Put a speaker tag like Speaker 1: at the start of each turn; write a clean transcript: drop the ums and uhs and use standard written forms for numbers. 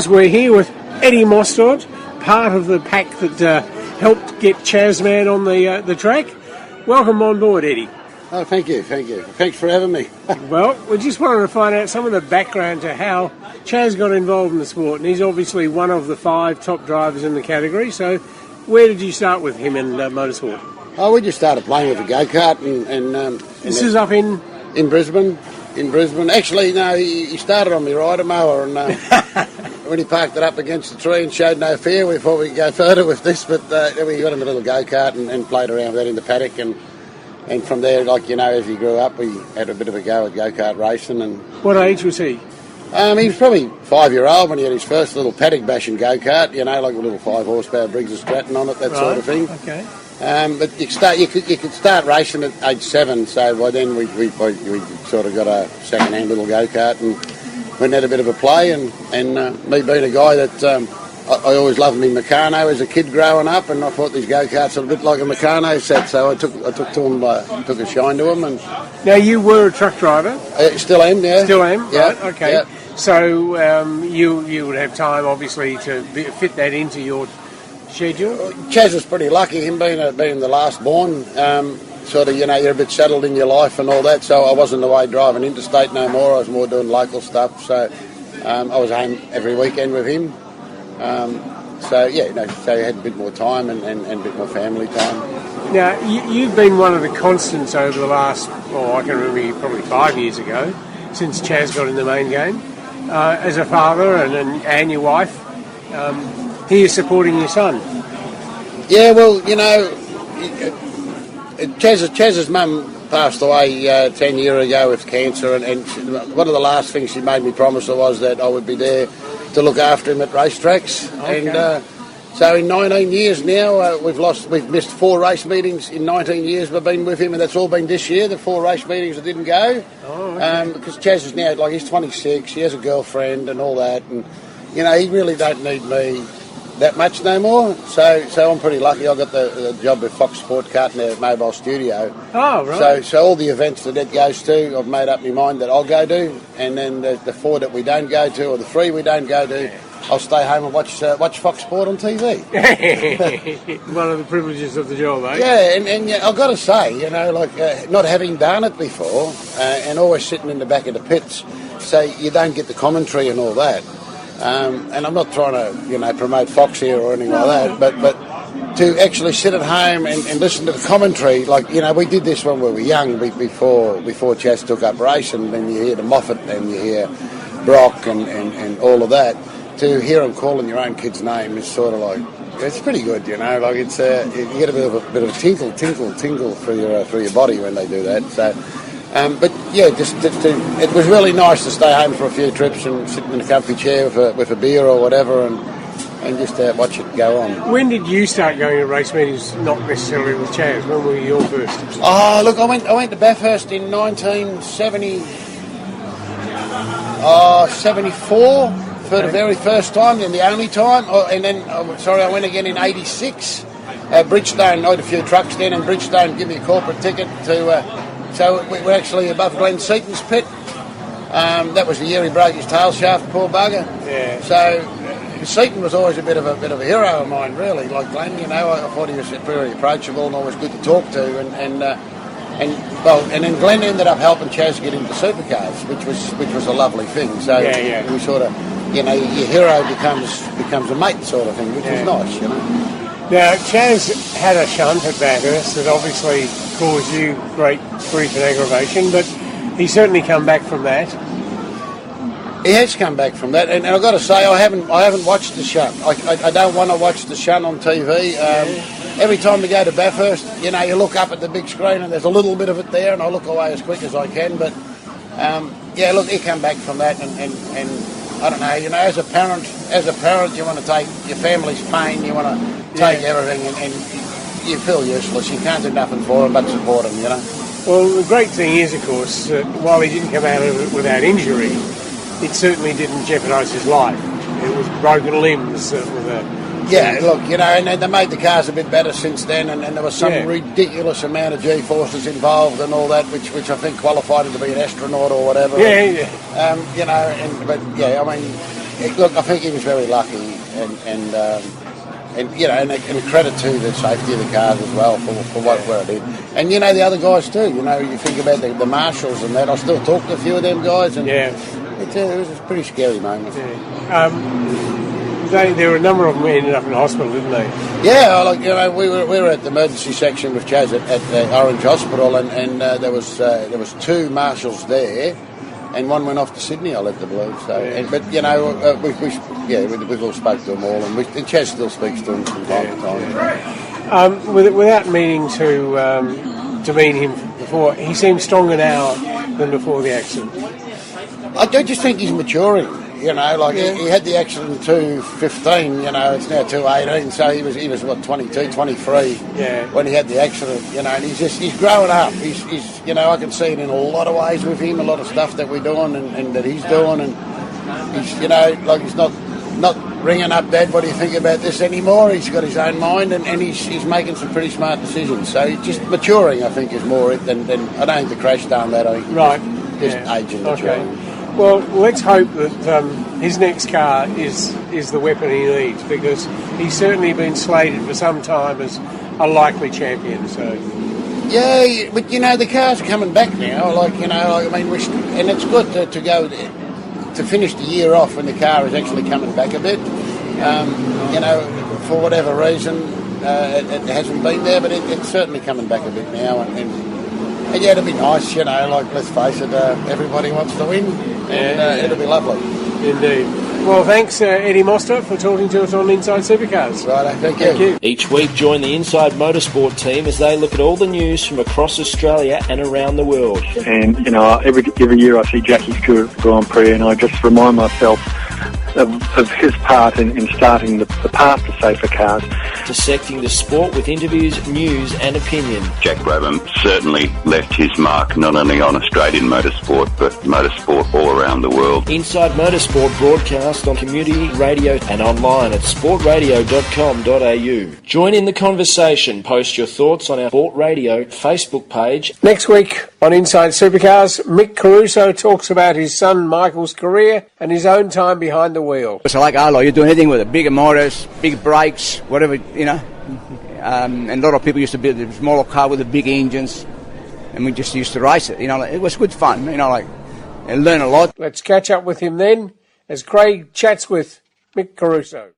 Speaker 1: Chaz, we're here with Eddie Mostert, part of the pack that helped get Chaz Man on the track. Welcome on board, Eddie.
Speaker 2: Oh, thank you. Thanks for having me.
Speaker 1: Well, we just wanted to find out some of the background to how Chaz got involved in the sport, and he's obviously one of the 5 top drivers in the category, so where did you start with him in motorsport?
Speaker 2: Oh, we just started playing with the go-kart and
Speaker 1: this is up in
Speaker 2: Brisbane. In Brisbane. Actually, no, he started on my rider mower, and when he parked it up against the tree and showed no fear, we thought we could go further with this, but we got him a little go-kart and played around with that in the paddock, and from there, like, you know, as he grew up, we had a bit of a go at go-kart racing. And
Speaker 1: what age was he?
Speaker 2: He was probably 5-year-old when he had his first little paddock bashing go-kart, you know, like a little 5-horsepower Briggs and Stratton on it, that sort of thing.
Speaker 1: Okay.
Speaker 2: But you could start racing at age 7, so by then we sort of got a second-hand little go-kart and went and had a bit of a play, and me being a guy that I always loved me Meccano as a kid growing up, and I thought these go-karts were a bit like a Meccano set, so I took a shine to them. And
Speaker 1: now, you were a truck driver?
Speaker 2: Still am, yeah.
Speaker 1: Still am,
Speaker 2: yeah,
Speaker 1: right, okay.
Speaker 2: Yeah.
Speaker 1: So you would have time, obviously, to fit that into your schedule?
Speaker 2: Chaz was pretty lucky, him being the last born. Sort of, you know, you're a bit settled in your life and all that, so I wasn't away driving interstate no more. I was more doing local stuff, so I was home every weekend with him. So you had a bit more time and a bit more family time.
Speaker 1: Now, you've been one of the constants over the last, I can remember probably 5 years ago, since Chaz got in the main game. As a father and your wife, he is supporting your son.
Speaker 2: Yeah, well, you know, Chaz's mum passed away 10 years ago with cancer, and one of the last things she made me promise her was that I would be there to look after him at racetracks. Okay. And so in 19 years now, we've missed 4 race meetings in 19 years we've been with him, and that's all been this year, the 4 race meetings that didn't go.
Speaker 1: Oh, okay.
Speaker 2: Because Chaz is now, like, he's 26, he has a girlfriend and all that, and, you know, he really don't need me that much no more, so I'm pretty lucky. I got the job with Fox Sport Kart in their mobile studio.
Speaker 1: Oh, right.
Speaker 2: So all the events that Ed goes to, I've made up my mind that I'll go to, and then the 4 that we don't go to, or the 3 we don't go to, I'll stay home and watch Fox Sport on TV.
Speaker 1: One of the privileges of the job, eh?
Speaker 2: Yeah, and I've got to say, you know, like, not having done it before, and always sitting in the back of the pits, so you don't get the commentary and all that. And I'm not trying to, you know, promote Fox here or anything like that, but to actually sit at home and listen to the commentary, like, you know, we did this when we were young, before Chaz took up racing, and you hear the Moffat and you hear Brock and all of that. To hear them calling your own kid's name is sort of like, it's pretty good, you know, like, it's you get a bit of a tinkle through your body when they do that. So. But yeah, it was really nice to stay home for a few trips and sit in a comfy chair with a beer or whatever, and just watch it go on.
Speaker 1: When did you start going to race meetings, not necessarily with Chaz? When were you your first?
Speaker 2: Oh, look, I went to Bathurst in 1970, 74 for the very first time, and the only time. And then, I went again in 86. Bridgestone, I had a few trucks then, and Bridgestone gave me a corporate ticket to. So we're actually above Glenn Seaton's pit. That was the year he broke his tail shaft, poor bugger.
Speaker 1: Yeah.
Speaker 2: So Seaton was always a bit of a hero of mine, really. Like Glenn, you know, I thought he was very approachable and always good to talk to. And then Glenn ended up helping Chaz get into Supercars, which was a lovely thing. So we sort of, you know, your hero becomes a mate sort of thing, which was nice, you know.
Speaker 1: Now, Chaz had a shunt at Bathurst that obviously caused you great grief and aggravation, but he's certainly come back from that.
Speaker 2: He has come back from that, and I've got to say, I haven't watched the shunt. I don't want to watch the shunt on TV. Every time we go to Bathurst, you know, you look up at the big screen and there's a little bit of it there, and I look away as quick as I can. But look, he come back from that, and I don't know, you know, as a parent, you want to take your family's pain, you want to take everything, and you feel useless. You can't do nothing for them but support them, you know.
Speaker 1: Well, the great thing is, of course, that while he didn't come out of it without injury, it certainly didn't jeopardise his life. It was broken limbs with a...
Speaker 2: Yeah, look, you know, and they made the cars a bit better since then, and there was some ridiculous amount of G-forces involved and all that, which I think qualified him to be an astronaut or whatever.
Speaker 1: Yeah.
Speaker 2: You know, but I mean, look, I think he was very lucky, and you know, and credit to the safety of the cars as well for what it did. And you know, the other guys too. You know, you think about the marshals and that. I still talk to a few of them guys, and it was a pretty scary moment.
Speaker 1: Yeah. There were a number of them ended up in hospital, didn't they?
Speaker 2: Yeah, like, you know, we were at the emergency section with Chaz at the Orange Hospital, and there was 2 marshals there, and one went off to Sydney, I let the believe. So, but you know, we've all spoke to them all, and Chaz still speaks to them from time to time.
Speaker 1: Yeah. Without meaning to demean him before, he seems stronger now than before the accident.
Speaker 2: I just think he's maturing. You know, like he had the accident in 2015, you know, it's now 2018, so he was what, 22, 23 when he had the accident, you know, and he's growing up. He's you know, I can see it in a lot of ways with him, a lot of stuff that we're doing and that he's doing, and he's, you know, like he's not ringing up Dad, what do you think about this anymore? He's got his own mind, and he's making some pretty smart decisions. So he's just maturing, I think, is more it than I don't think the crash done that. I think just age and maturing.
Speaker 1: Okay. Well, let's hope that his next car is the weapon he needs, because he's certainly been slated for some time as a likely champion. So,
Speaker 2: yeah, but you know the cars are coming back now. Like, you know, I mean, and it's good to go to finish the year off when the car is actually coming back a bit. You know, for whatever reason, it hasn't been there, but it's certainly coming back a bit now. And yeah, it'll be nice, you know, like, let's face it, everybody wants to win, and it'll be lovely.
Speaker 1: Indeed. Well, thanks, Eddie Mostert, for talking to us on Inside Supercars.
Speaker 2: Right, thank you.
Speaker 3: Each week, join the Inside Motorsport team as they look at all the news from across Australia and around the world.
Speaker 4: And, you know, every year I see Jackie's Grand Prix, and I just remind myself of his part in starting the path to safer cars.
Speaker 3: Dissecting the sport with interviews, news and opinion.
Speaker 5: Jack Brabham certainly left his mark not only on Australian motorsport, but motorsport all around the world.
Speaker 3: Inside Motorsport broadcast on community radio and online at sportradio.com.au. Join in the conversation. Post your thoughts on our Sport Radio Facebook page.
Speaker 1: Next week on Inside Supercars, Mick Caruso talks about his son Michael's career and his own time behind the wheel.
Speaker 6: So like Arlo, you do anything with it, bigger motors, big brakes, whatever, you know. And a lot of people used to build a smaller car with the big engines, and we just used to race it, you know. It was good fun, you know, like, and learn a lot.
Speaker 1: Let's catch up with him then as Craig chats with Mick Caruso.